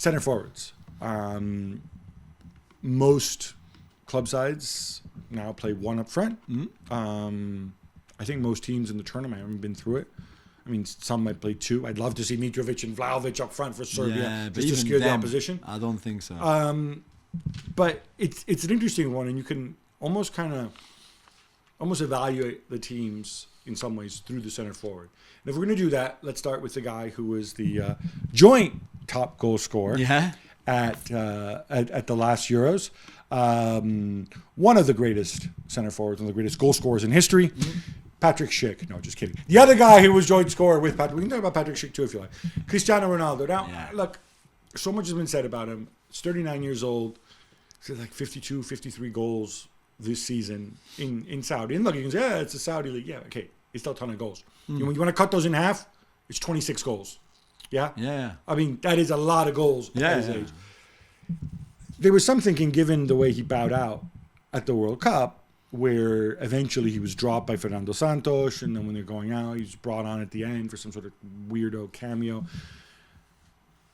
Center forwards. Most club sides now play one up front. I think most teams in the tournament, I haven't been through it. I mean, some might play two. I'd love to see Mitrovic and Vlahovic up front for Serbia, just to scare the opposition. I don't think so. But it's an interesting one, and you can almost evaluate the teams in some ways through the center forward. And if we're going to do that, let's start with the guy who was the joint top goal scorer at the last Euros. One of the greatest center forwards and the greatest goal scorers in history. Patrick Schick. No, just kidding. The other guy who was joint scorer with Patrick. We can talk about Patrick Schick too if you like. Cristiano Ronaldo. Now, look, so much has been said about him. He's 39 years old. He's like 52, 53 goals this season in Saudi. And look, you can say, it's a Saudi league. Yeah, okay. It's still a ton of goals. You want to cut those in half? It's 26 goals. Yeah? Yeah. I mean, that is a lot of goals at his age. There was some thinking, given the way he bowed out at the World Cup, where eventually he was dropped by Fernando Santos, and then when they're going out, he's brought on at the end for some sort of weirdo cameo,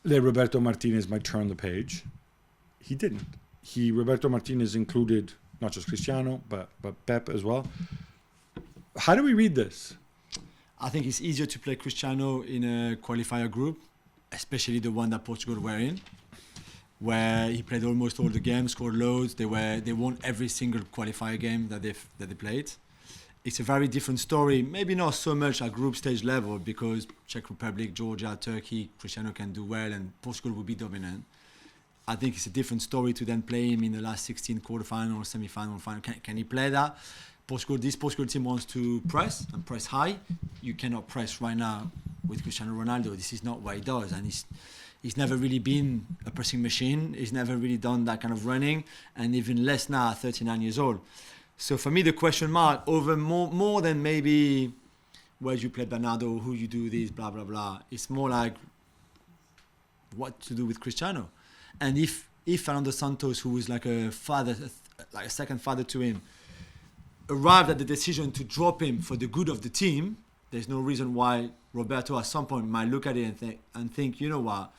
that Roberto Martinez might turn the page. He didn't. Roberto Martinez included not just Cristiano, but Pep as well. How do we read this? I think it's easier to play Cristiano in a qualifier group, especially the one that Portugal were in, where he played almost all the games, scored loads. They won every single qualifier game that they played. It's a very different story. Maybe not so much at group stage level, because Czech Republic, Georgia, Turkey, Cristiano can do well, and Portugal will be dominant. I think it's a different story to then play him in the last 16 quarterfinal, semi-final, final. Can he play that? This Portugal team wants to press and press high. You cannot press right now with Cristiano Ronaldo. This is not what he does, and he's never really been a pressing machine. He's never really done that kind of running, and even less now at 39 years old. So for me, the question mark over more than maybe where you play Bernardo, who you do this, blah, blah, blah. It's more like what to do with Cristiano. And if Fernando Santos, who is like a father, like a second father to him, arrived at the decision to drop him for the good of the team, there's no reason why Roberto at some point might look at it and think, you know what,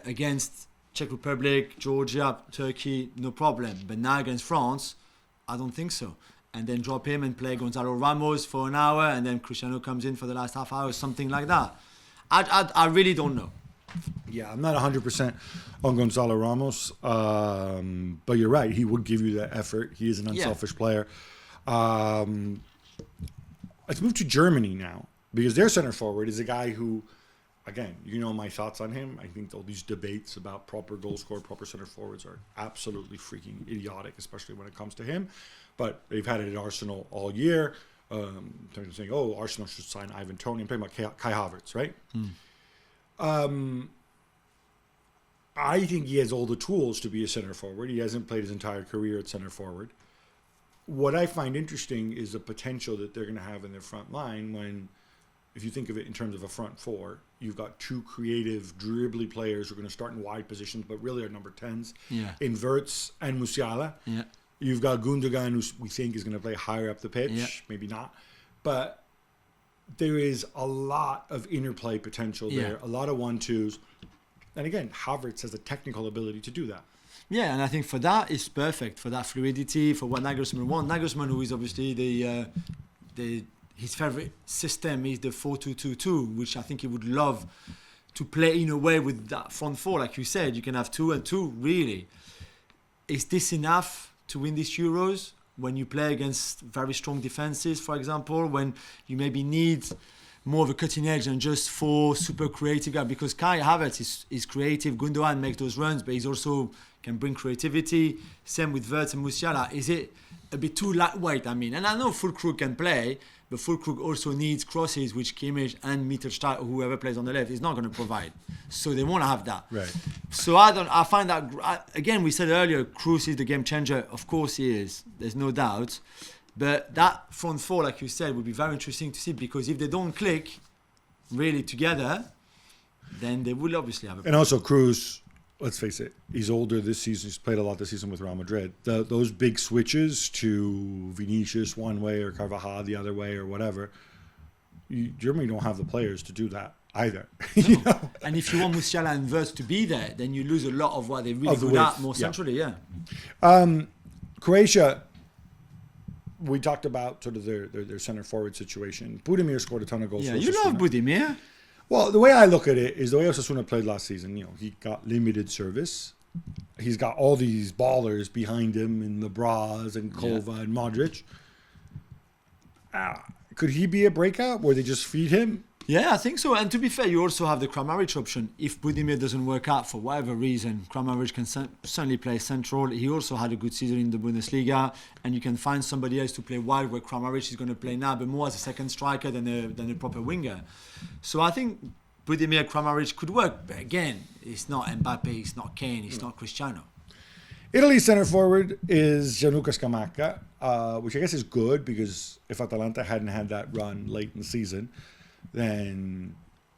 against Czech Republic, Georgia, Turkey, no problem. But now against France, I don't think so. And then drop him and play Gonzalo Ramos for an hour, and then Cristiano comes in for the last half hour, something like that. I really don't know. Yeah, I'm not 100% on Gonzalo Ramos, but you're right. He would give you that effort. He is an unselfish player. Let's move to Germany now, because their center forward is a guy who, again, you know my thoughts on him. I think all these debates about proper goal scorer, proper center forwards are absolutely freaking idiotic, especially when it comes to him. But they've had it at Arsenal all year. They're saying, Arsenal should sign Ivan Toney. I'm talking about Kai Havertz, right? I think he has all the tools to be a center forward. He hasn't played his entire career at center forward. What I find interesting is the potential that they're going to have in their front line when, if you think of it in terms of a front four, you've got two creative, dribbly players who are going to start in wide positions, but really are number 10s in Wirtz and Musiala. Yeah. You've got Gundogan, who we think is going to play higher up the pitch, maybe not. But there is a lot of interplay potential there, a lot of 1-2s. And again, Havertz has the technical ability to do that. Yeah, and I think for that, it's perfect, for that fluidity, for what Nagelsmann wants. Nagelsmann, who is obviously his favorite system is the 4-2-2-2, which I think he would love to play in a way with that front four. Like you said, you can have 2 and 2, really. Is this enough to win these Euros when you play against very strong defenses, for example, when you maybe need more of a cutting edge than just 4 super creative guys? Because Kai Havertz is creative, Gundogan makes those runs, but he's also can bring creativity. Same with Wirtz and Musiala. Is it a bit too lightweight? I mean, and I know Füllkrug can play, but Füllkrug also needs crosses, which Kimmich and Mittelstadt, whoever plays on the left, is not going to provide. So they want to have that. Right. So I find that, again, we said earlier, Kroos is the game changer. Of course he is. There's no doubt. But that front four, like you said, would be very interesting to see, because if they don't click really together, then they will obviously have a problem. And also Kroos, let's face it, he's older this season. He's played a lot this season with Real Madrid. Those big switches to Vinicius one way or Carvajal the other way or whatever, Germany don't have the players to do that either. No. You know? And if you want Musiala and Wirtz to be there, then you lose a lot of what they're really good at more centrally. Croatia, we talked about sort of their center forward situation. Budimir scored a ton of goals. Yeah, for you love Osasuna. Budimir. Well, the way I look at it is the way Osasuna played last season. You know, he got limited service. He's got all these ballers behind him, and Lebras and Kova and Modric. Could he be a breakout where they just feed him? Yeah, I think so. And to be fair, you also have the Kramaric option. If Budimir doesn't work out for whatever reason, Kramaric can certainly play central. He also had a good season in the Bundesliga, and you can find somebody else to play wide where Kramaric is going to play now, but more as a second striker than a proper winger. So I think Budimir Kramaric could work, but again, it's not Mbappe, it's not Kane, it's not Cristiano. Italy's center forward is Gianluca Scamacca, which I guess is good because if Atalanta hadn't had that run late in the season, then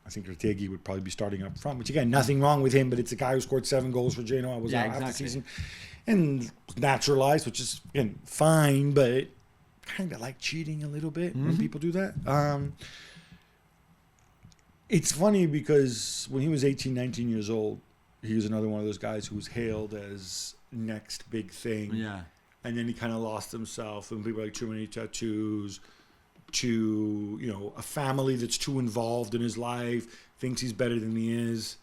I think Retegui would probably be starting up front, which again, nothing wrong with him, but it's a guy who scored 7 goals for Genoa. Was out half the season and naturalized, which is again, fine, but kind of like cheating a little bit when people do that. It's funny because when he was 18, 19 years old, he was another one of those guys who was hailed as next big thing. Yeah. And then he kind of lost himself, and people like too many tattoos, to, you know, a family that's too involved in his life, thinks he's better than he is.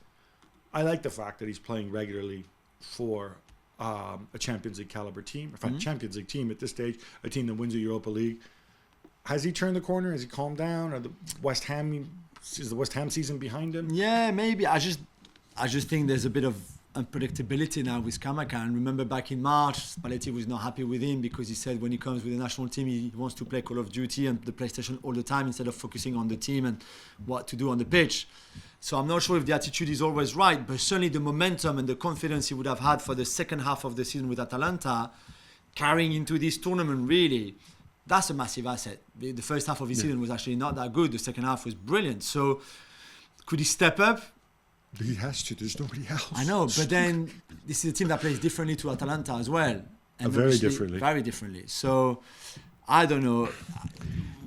I like the fact that he's playing regularly for a Champions League caliber team. In fact, Champions League team at this stage, a team that wins the Europa League. Has he turned the corner? Has he calmed down? Is the West Ham season behind him? Yeah, maybe. I just think there's a bit of unpredictability now with Scamacca. And remember back in March, Spalletti was not happy with him because he said when he comes with the national team, he wants to play Call of Duty and the PlayStation all the time instead of focusing on the team and what to do on the pitch. So I'm not sure if the attitude is always right, but certainly the momentum and the confidence he would have had for the second half of the season with Atalanta, carrying into this tournament, really, that's a massive asset. The first half of the season was actually not that good. The second half was brilliant. So could he step up? He has to. There's nobody else. I know, but then this is a team that plays differently to Atalanta as well. And very differently. Very differently. So, I don't know.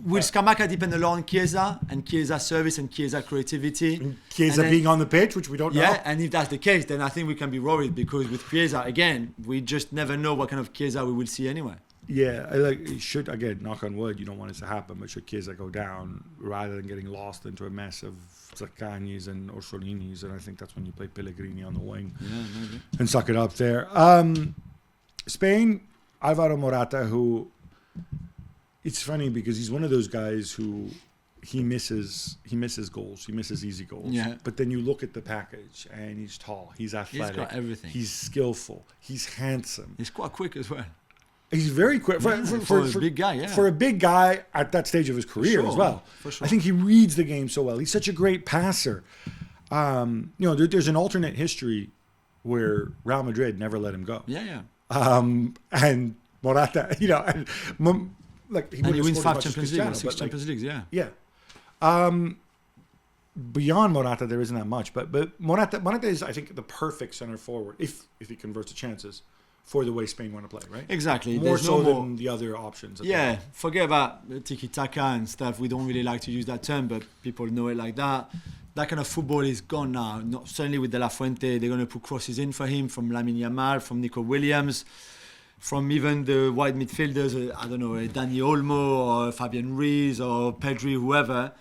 Will Scamacca depend a lot on Chiesa and Chiesa's service and Chiesa's creativity? And Chiesa being on the pitch, which we don't know. Yeah, and if that's the case, then I think we can be worried because with Chiesa, again, we just never know what kind of Chiesa we will see anyway. Yeah, it should, again, knock on wood, you don't want it to happen, but should Chiesa go down rather than getting lost into a mess of Zaccanis and Orsolinis, and I think that's when you play Pellegrini on the wing and suck it up there. Spain, Alvaro Morata, who, it's funny because he's one of those guys who he misses goals, he misses easy goals. Yeah. But then you look at the package, and he's tall, he's athletic, he's got everything. He's skillful, he's handsome. He's quite quick as well. He's very quick for a big guy, yeah. For a big guy at that stage of his career as well. For sure. I think he reads the game so well. He's such a great passer. There's an alternate history where Real Madrid never let him go. Yeah. And Morata, he wins 5 Champions Leagues, 6 Champions Leagues, yeah. Yeah. Beyond Morata, there isn't that much, but Morata is, I think, the perfect center forward if he converts to chances for the way Spain want to play, right? Exactly. More so than the other options. Yeah, forget about tiki-taka and stuff. We don't really like to use that term, but people know it like that. That kind of football is gone now. Not certainly with De La Fuente, they're going to put crosses in for him from Lamine Yamal, from Nico Williams, from even the wide midfielders, I don't know, Dani Olmo or Fabian Ruiz or Pedri, whoever.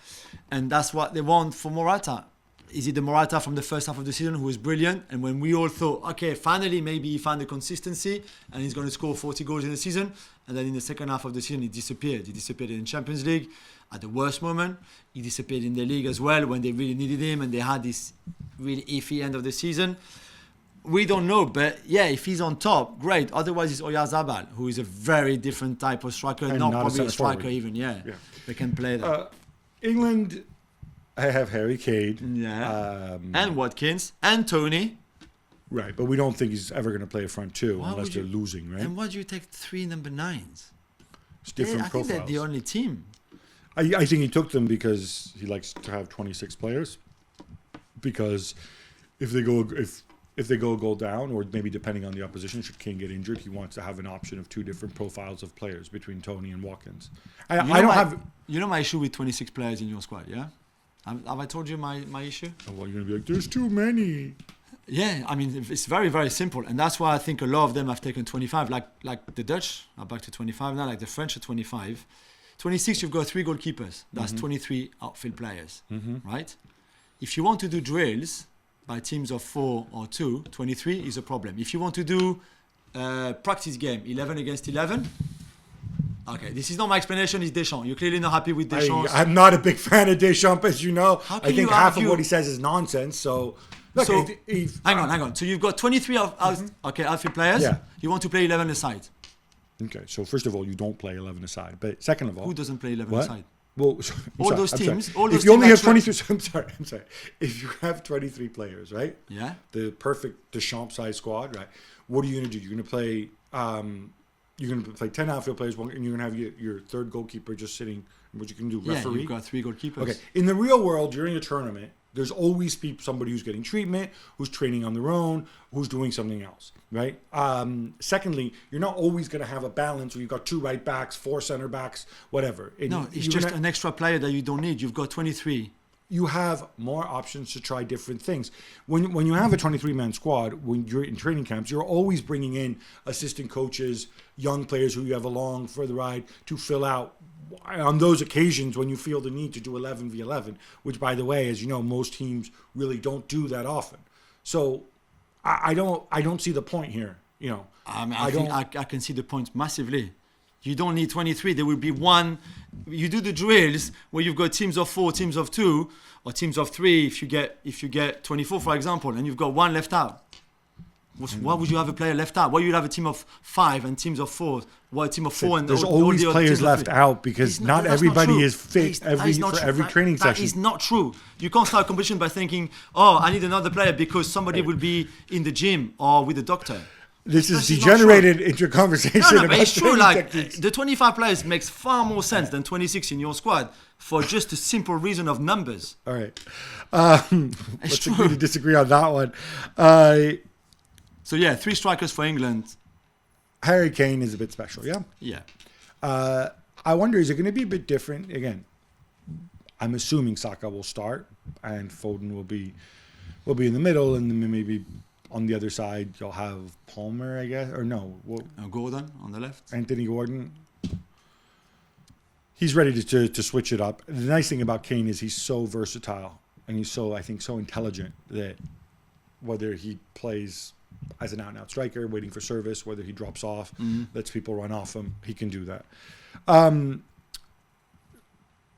And that's what they want for Morata. Is it the Morata from the first half of the season who was brilliant? And when we all thought, okay, finally, maybe he found the consistency and he's going to score 40 goals in the season. And then in the second half of the season, he disappeared. He disappeared in Champions League at the worst moment. He disappeared in the league as well when they really needed him and they had this really iffy end of the season. We don't know, but yeah, if he's on top, great. Otherwise, it's Oyarzabal, who is a very different type of striker, and not probably a striker forward. even, yeah. They can play that. England, I have Harry Kane. Yeah. And Watkins and Tony. Right, but we don't think he's ever going to play a front two unless they're losing, right? And why do you take 3 number 9s? It's different profiles. I think they're the only team. I think he took them because he likes to have 26 players. Because if they go a goal down, or maybe depending on the opposition, should Kane get injured, he wants to have an option of 2 different profiles of players between Tony and Watkins. You know my issue with 26 players in your squad, yeah? Have I told you my issue? Oh, well, you're going to be like, there's too many. Yeah, I mean, it's very, very simple. And that's why I think a lot of them have taken 25. Like the Dutch are back to 25 now, like the French are 25. 26, you've got 3 goalkeepers. That's 23 outfield players, right? If you want to do drills by teams of 4 or 2, 23 is a problem. If you want to do practice game, 11 against 11, okay, this is not my explanation, it's Deschamps. You're clearly not happy with Deschamps. I'm not a big fan of Deschamps, as you know. I think half of what he says is nonsense, so... Look, so, hang on. So you've got 23 outfield players. Yeah. You want to play 11 aside. Okay, so first of all, you don't play 11 aside. But second of all... Who doesn't play 11 aside? Well, all those teams... If you only have 23... I'm sorry. If you have 23 players, right? Yeah. The perfect Deschamps-sized squad, right? What are you going to do? You're going to play... you're going to play 10 outfield players, and you're going to have your third goalkeeper just sitting... What you can do, referee. Yeah, you've got 3 goalkeepers. Okay. In the real world, during a tournament, there's always somebody who's getting treatment, who's training on their own, who's doing something else, right? Secondly, you're not always going to have a balance where you've got 2 right backs, 4 center backs, whatever. It's just an extra player that you don't need. You've got 23. You have more options to try different things. When you have a 23-man squad, when you're in training camps, you're always bringing in assistant coaches, young players who you have along for the ride to fill out on those occasions when you feel the need to do 11v11, which, by the way, as you know, most teams really don't do that often. So I don't see the point here. You know, I can see the point massively. You don't need 23. There will be one. You do the drills where you've got teams of 4, teams of 2, or teams of 3. If you get 24, for example, and you've got one left out. Why would you have a player left out? Why would you have a team of 5 and teams of 4? Why a team of 4 and there's all always the players left out because not everybody is fit for every training session. That is not true. You can't start a competition by thinking, "Oh, I need another player because somebody will be in the gym or with a doctor." This is degenerated into a conversation about but it's true. Like techniques. the 25 players makes far more sense than 26 in your squad for just a simple reason of numbers. All right, let's agree to disagree on that one. So yeah, 3 strikers for England. Harry Kane is a bit special, yeah? Yeah. I wonder, is it going to be a bit different? Again, I'm assuming Saka will start and Foden will be in the middle, and then maybe on the other side you'll have Palmer, I guess, or no. Gordon on the left. Anthony Gordon. He's ready to switch it up. The nice thing about Kane is he's so versatile and he's so intelligent that whether he plays as an out-and-out striker, waiting for service, whether he drops off, lets people run off him, he can do that.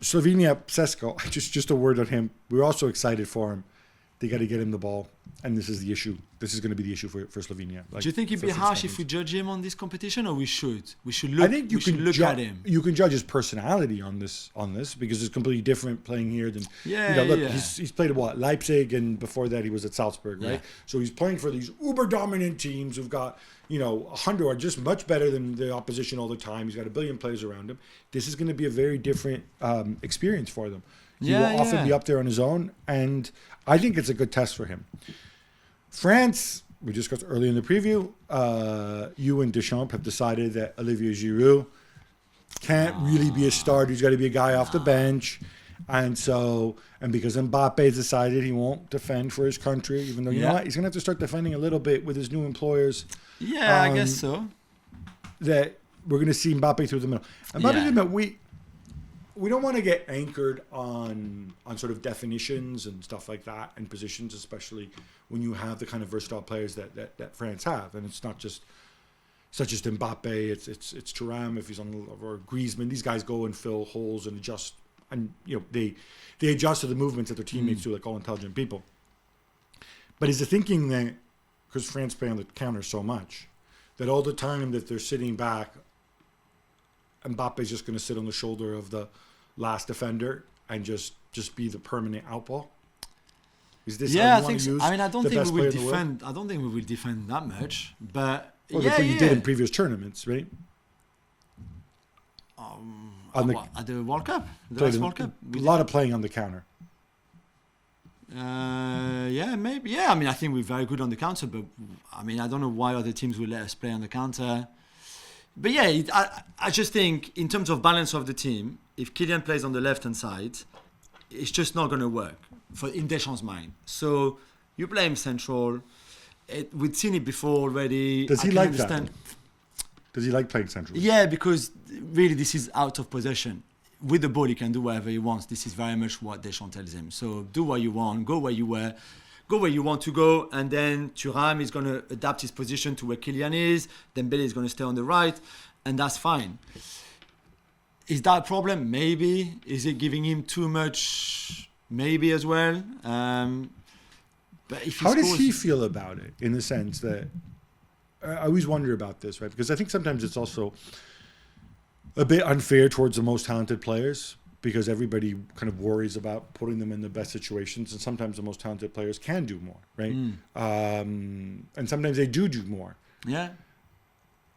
Slovenia, Šeško, just a word on him. We're also excited for him. They got to get him the ball, and this is the issue. This is going to be the issue for Slovenia. Do you think it'd be harsh if we judge him on this competition, or we should? We should look. I think you can look at him. You can judge his personality on this because it's completely different playing here than He's played at what, Leipzig, and before that he was at Salzburg, right? Yeah. So he's playing for these uber dominant teams who've got 100 are just much better than the opposition all the time. He's got 1 billion players around him. This is going to be a very different experience for them. He will often be up there on his own, and I think it's a good test for him. France, we discussed earlier in the preview, you and Deschamps have decided that Olivier Giroud can't really be a starter. He's got to be a guy off the bench. And because Mbappe has decided he won't defend for his country, even though, you know what, he's going to have to start defending a little bit with his new employers. Yeah, I guess so. That we're going to see Mbappe through the middle. Mbappe, we don't want to get anchored on sort of definitions and stuff like that and positions, especially when you have the kind of versatile players that France have. And it's not just Mbappe, it's Thuram if he's on, or Griezmann. These guys go and fill holes and adjust, and they adjust to the movements that their teammates do, like all intelligent people. But is the thinking that because France play on the counter so much, that all the time that they're sitting back, Mbappe's just going to sit on the shoulder of the last defender and just be the permanent outball? Is this how you want to use? I mean, I don't think we will defend. I don't think we will defend that much. But that's what you did in previous tournaments, right? At the World Cup, the last World Cup, a lot of playing on the counter. Maybe. Yeah, I mean, I think we're very good on the counter, but I mean, I don't know why other teams will let us play on the counter. But yeah, I just think in terms of balance of the team, if Kylian plays on the left-hand side it's just not going to work in Deschamps' mind. So you play him central. We've seen it before already. Does he like that? Does he like playing central? Yeah, because really this is out of possession. With the ball, he can do whatever he wants. This is very much what Deschamps tells him. So do what you want, go where you were, go where you want to go, and then Thuram is going to adapt his position to where Kylian is. Dembele is going to stay on the right, and that's fine. Is that a problem? Maybe. Is it giving him too much? Maybe as well. But if how does he feel about it? In the sense that I always wonder about this, right? Because I think sometimes it's also a bit unfair towards the most talented players, because everybody kind of worries about putting them in the best situations, and sometimes the most talented players can do more, right? And sometimes they do more. Yeah.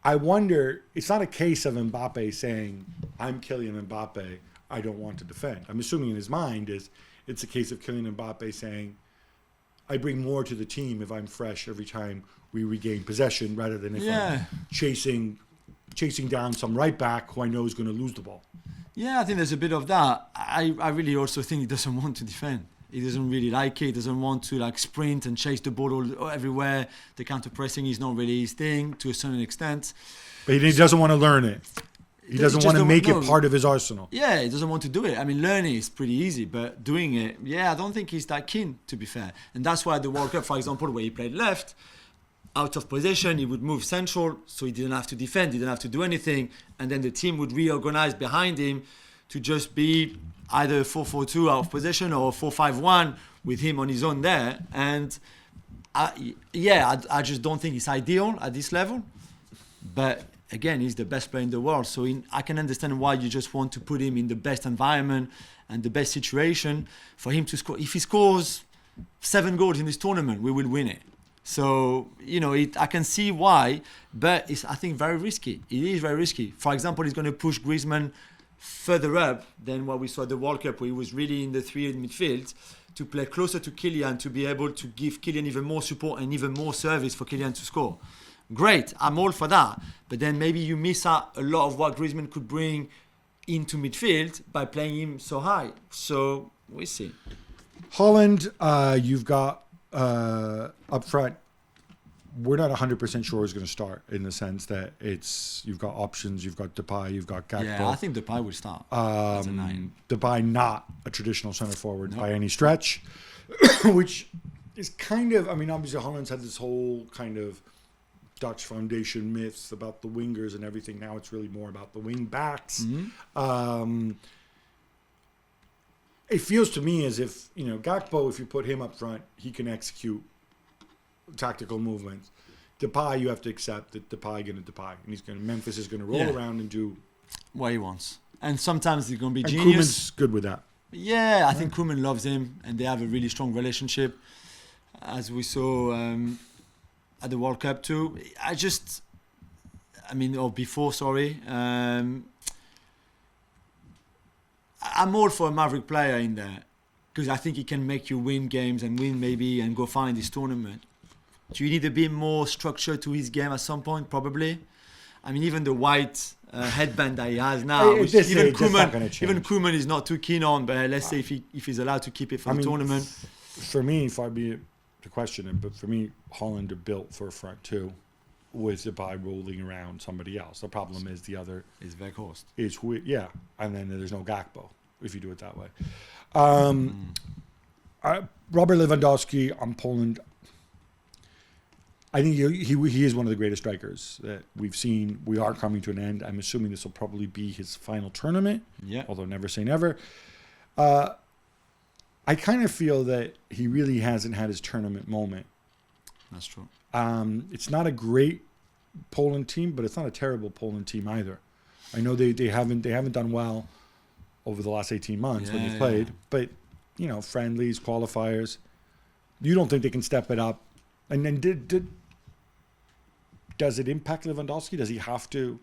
I wonder, it's not a case of Mbappe saying, I'm Kylian Mbappe, I don't want to defend. I'm assuming in his mind it's a case of Kylian Mbappe saying, I bring more to the team if I'm fresh every time we regain possession, rather than if I'm chasing down some right back who I know is going to lose the ball. Yeah, I think there's a bit of that. I really also think he doesn't want to defend. He doesn't really like it. He doesn't want to like sprint and chase the ball everywhere. The counter pressing is not really his thing to a certain extent. But he doesn't want to learn it. He doesn't want to make it part of his arsenal. Yeah, he doesn't want to do it. I mean, learning is pretty easy, but doing it, I don't think he's that keen, to be fair. And that's why the World Cup, for example, where he played left, out of possession, he would move central, so he didn't have to defend, he didn't have to do anything, and then the team would reorganize behind him to just be either 4-4-2 out of possession or 4-5-1 with him on his own there. And I just don't think it's ideal at this level. But again, he's the best player in the world, so I can understand why you just want to put him in the best environment and the best situation for him to score. If he scores 7 goals in this tournament, we will win it. So, I can see why, but it's, I think, very risky. It is very risky. For example, he's going to push Griezmann further up than what we saw at the World Cup, where he was really in the 3 in midfield, to play closer to Kylian, to be able to give Kylian even more support and even more service for Kylian to score. Great, I'm all for that. But then maybe you miss out a lot of what Griezmann could bring into midfield by playing him so high. So, we'll see. Holland, you've got up front, we're not 100% sure who's going to start, in the sense that you've got options, you've got Depay, you've got Gakpo. Yeah, I think Depay will start as a 9. Depay not a traditional centre forward by any stretch, which is kind of, obviously Holland's had this whole kind of Dutch foundation myths about the wingers and everything. Now it's really more about the wing backs. Mm-hmm. It feels to me as if, Gakpo, if you put him up front, he can execute tactical movements. Depay, you have to accept that Depay and Memphis is going to roll around and do what he wants. And sometimes he's going to be genius. Koeman's good with that. Yeah, I think Koeman loves him, and they have a really strong relationship, as we saw at the World Cup too. I'm all for a maverick player in there, because I think he can make you win games and win maybe and go far in this tournament. Do you need a bit more structure to his game at some point? Probably. Even the white headband that he has now, which even Koeman is not too keen on, but let's say if he's allowed to keep it for the tournament. For me, far be it to question it, but for me, Holland are built for a front two, with Depay rolling around somebody else. The problem is the other is Weghorst. And then there's no Gakpo if you do it that way. Robert Lewandowski on Poland. I think he is one of the greatest strikers that we've seen. We are coming to an end. I'm assuming this will probably be his final tournament. Yeah. Although never say never. I kind of feel that he really hasn't had his tournament moment. That's true. It's not a great Poland team, but it's not a terrible Poland team either. I know they haven't done well over the last 18 months when they've played, but friendlies, qualifiers. You don't think they can step it up? And then does it impact Lewandowski? Does he have to?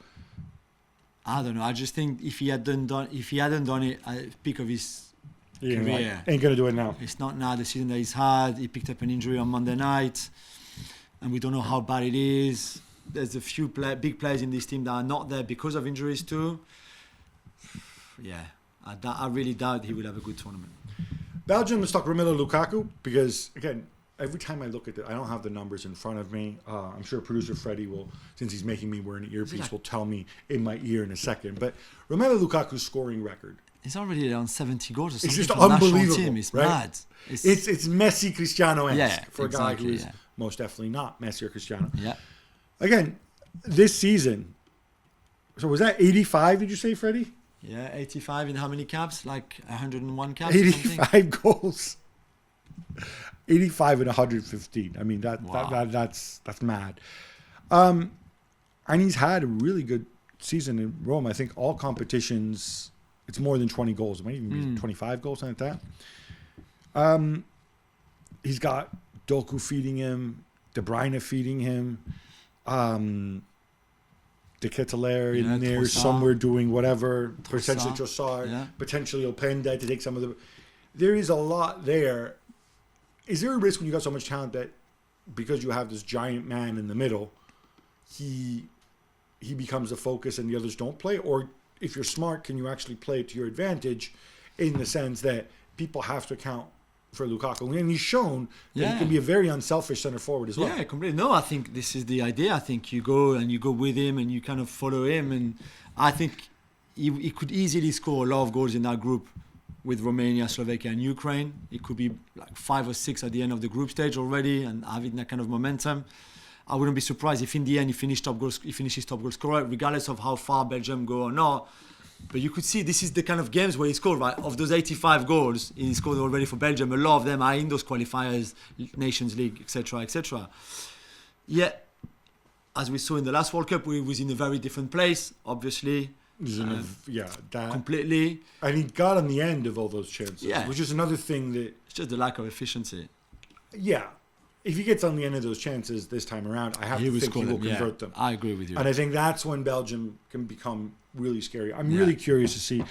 I don't know. I just think if he hadn't done it at the peak of his career, ain't gonna do it now. It's not now. The season that he's had, he picked up an injury on Monday night, and we don't know how bad it is. There's a few big players in this team that are not there because of injuries too. Yeah, I really doubt he will have a good tournament. Belgium, let's talk Romelu Lukaku, because, again, every time I look at it, I don't have the numbers in front of me. I'm sure producer Freddie will, since he's making me wear an earpiece, will tell me in my ear in a second. But Romelu Lukaku's scoring record. He's already on 70 goals or something. It's just unbelievable. Team. It's right? mad. It's Messi Cristiano-esque for a guy who is most definitely not Messi or Cristiano. Yeah. Again, this season, so was that 85, did you say, Freddie? Yeah, 85 in how many caps? Like 101 caps 85 goals. 85 and 115. I mean, that's mad. And he's had a really good season in Rome. I think all competitions, it's more than 20 goals. It might even be 25 goals, something like that. He's got Doku feeding him, De Bruyne feeding him, De Ketelaere in there Trossard. Somewhere doing whatever, potentially Trossard, potentially Openda to take some of the... There is a lot there. Is there a risk when you got so much talent that because you have this giant man in the middle, he becomes the focus and the others don't play? Or if you're smart, can you actually play it to your advantage in the sense that people have to account for Lukaku? And he's shown that he can be a very unselfish center forward as well. Yeah, completely. No, I think this is the idea. I think you go with him and you kind of follow him. And I think he could easily score a lot of goals in that group with Romania, Slovakia and Ukraine. It could be like 5 or 6 at the end of the group stage already and having that kind of momentum. I wouldn't be surprised if in the end he finishes top goal scorer, regardless of how far Belgium go or not. But you could see this is the kind of games where he scored, right? Of those 85 goals he scored already for Belgium, a lot of them are in those qualifiers, Nations League, etc., etc. Yet, as we saw in the last World Cup, he was in a very different place, obviously. Completely. And he got on the end of all those chances, which is another thing that... It's just the lack of efficiency. Yeah. If he gets on the end of those chances this time around, I have to think he will convert them. I agree with you. And I think that's when Belgium can become really scary. I'm really curious to see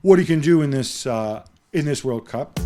what he can do in this World Cup.